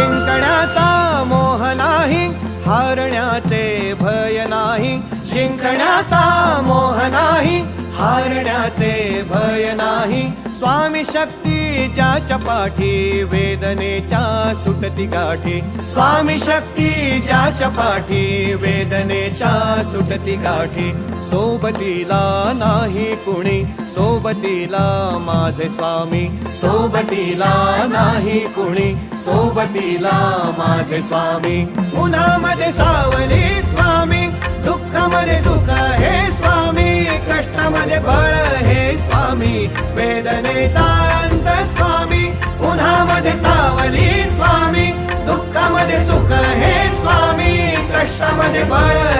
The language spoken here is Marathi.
जिंकण्याचा मोह नाही, हारण्याचे भय नाही. जिंकण्याचा मोह नाही, हारण्याचे भय नाही. स्वामी शक्ती ज्याच्या पाठी, वेदनेच्या सुटती गाठी. स्वामी शक्ती ज्याच्या पाठी, वेदनेच्या सुटती गाठी. सोबतीला नाही कुणी, सोबतीला माझे स्वामी. सोबतीला नाही कुणी, सोबतीला माझे स्वामी. उन्हामध्ये सावली स्वामी, दुःखामध्ये सुख हे स्वामी. कष्टामध्ये बळ हे स्वामी, वेदनेचा अंत स्वामी. उन्हामध्ये सावली स्वामी, दुःखामध्ये सुख हे स्वामी. कष्टामध्ये बळ